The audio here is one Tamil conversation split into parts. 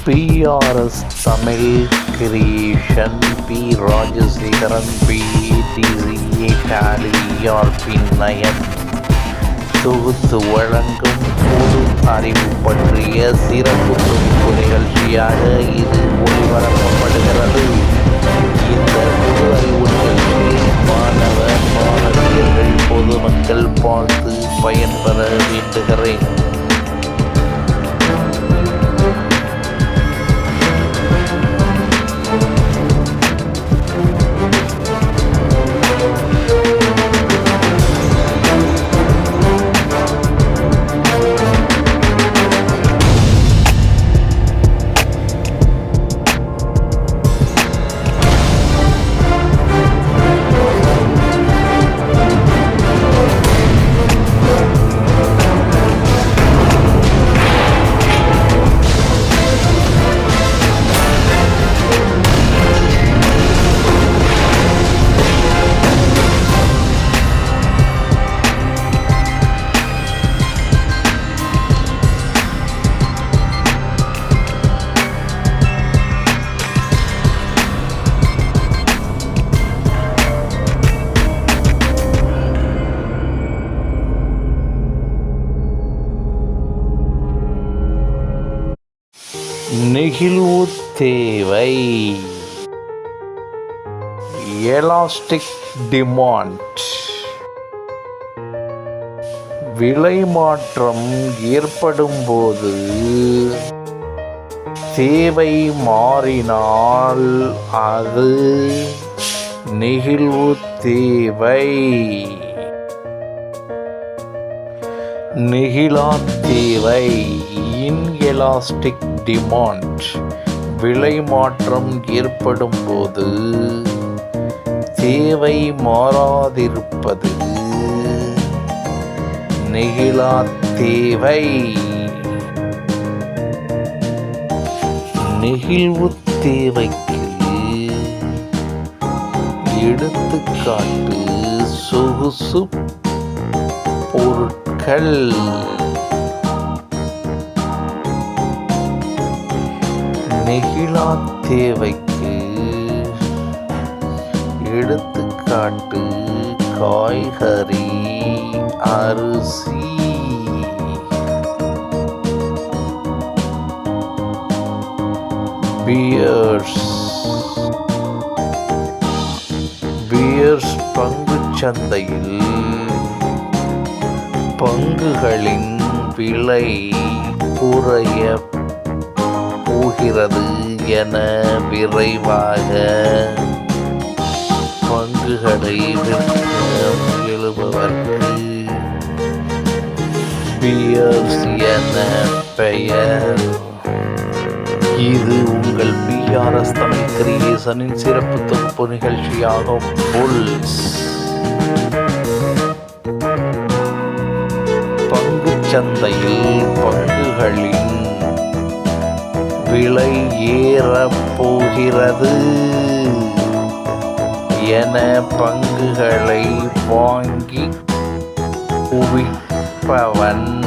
PRS Tamil creation P. Rajasekaran PTCA Tally ERP9 தொகுத்து வழங்கும் பொது அறிவு பற்றிய சிறப்பு தொகுப்பு நிகழ்ச்சியாக இது ஒளிபரப்பப்படுகிறது. இந்த பொது அறிவு நிகழ்ச்சியை மாணவியர்கள் பொதுமக்கள் பார்த்து பயன்பெற வேண்டுகிறேன். நெகிழ்வு தேவை. Elastic demand. விலை மாற்றம் ஏற்படும் போது தேவை மாறினால் அது நெகிழ்வு தேவை. நெகிழா தேவை. Inelastic demand. விலை மாற்றம் ஏற்படும் போது தேவை மாறாதிருப்பது நெகிழா தேவை. நெகிழ்வு தேவைக்கு எடுத்துக்காட்டு சொகுசு பொருட்கள். நெகிழா தேவைக்கு எடுத்துக்காட்டு காய்கறி, அரிசி. பியர்ஸ் பங்குச் சந்தையில் பங்குகளின் விலை குறைய போகிறது என விரைவாக பங்குகளை விற்க முயலுபவர்க்கு பியர்ஸ் என பெயர். இது உங்கள் PRS தமிழ் கிரியேஷனின் சிறப்பு தொகுப்பு நிகழ்ச்சியாகும். புல்ஸ். பங்குச் சந்தையில் பங்குகளின் விலை ஏறப் போகிறது என பங்குகளை வாங்கி குவிப்பவன்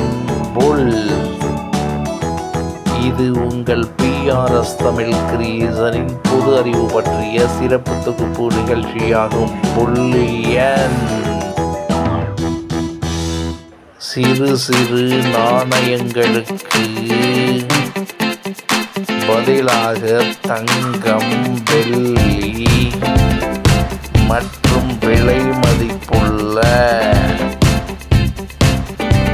புல். இது உங்கள் PRS தமிழ் கிரியேஷனின் பொது அறிவு பற்றிய சிறப்பு தொகுப்பு நிகழ்ச்சியாகும். புல்லியன். சிறு சிறு நாணயங்களுக்கு பதிலாக தங்கம், வெள்ளி மற்றும் விலை மதிப்புள்ள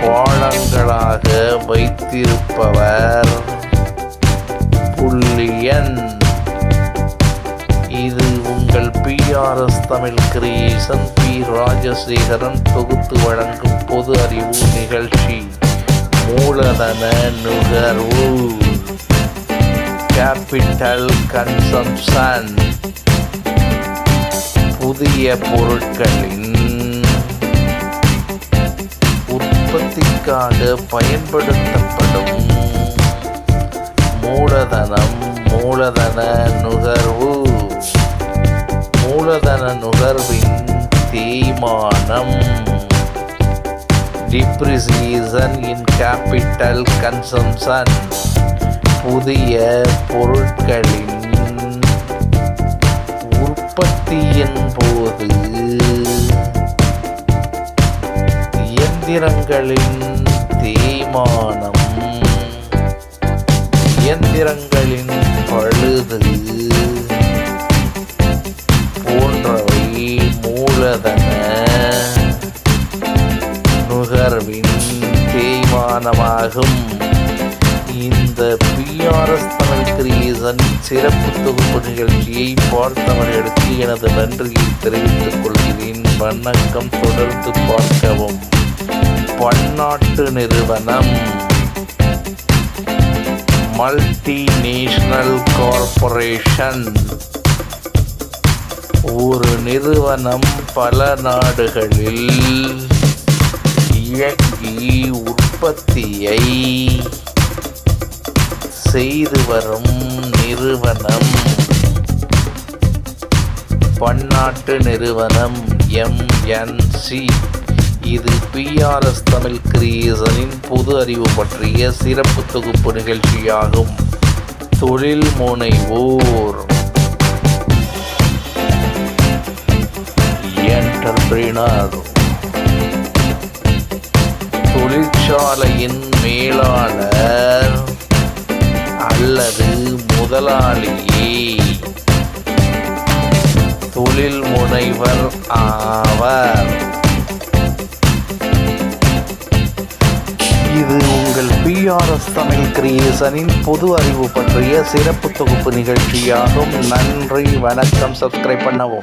பாடங்களாக வைத்திருப்பவர் புல்லியன். இது உங்கள் PRS Tamil creation P. Rajasekaran தொகுத்து வழங்கும் பொது அறிவு நிகழ்ச்சி. மூலதன நுகர்வு. Capital consumption. புதிய பொருட்களின் உற்பத்திக்காக பயன்படுத்தப்படும் மூலதனம். மூலதன நுகர்வு. மூலதன நுகர்வின் தேய்மானம். depreciation in capital consumption. புதிய பொருட்களின் உற்பத்தியின் போது இயந்திரங்களின் தேய்மானம், இயந்திரங்களின் பழுது போன்றவை மூலதன நுகர்வின் தேய்மானமாகும். இந்த PRS தமிழ் கிரியேஷன் சிறப்பு தொகுப்பு நிகழ்ச்சியை பார்த்தவர்களுக்கு எனது நன்றியை தெரிவித்துக் கொள்கிறேன். வணக்கம். தொடர்ந்து பார்க்கவும். பன்னாட்டு நிறுவனம், மல்டிநேஷனல் கார்ப்பரேஷன். ஒரு நிறுவனம் பல நாடுகளில் இயங்கி உற்பத்தியை செய்து வரும் நிறுவனம். பன்னாட்டு நிறுவனம் MNC. இது PRS தமிழ் கிரியேஷனின் பொது அறிவு பற்றிய சிறப்பு தொகுப்பு நிகழ்ச்சியாகும். தொழில் முனைவோர், என்டர்பிரினர், தொழிற்சாலையின் மேலாளர் அல்லது முதலாளியே தொழில் முனைவர் ஆவர். இது உங்கள் PRS தமிழ் கிரியேஷனின் பொது அறிவு பற்றிய சிறப்பு தொகுப்பு நிகழ்ச்சியாகும். நன்றி, வணக்கம். சப்ஸ்கிரைப் பண்ணவும்.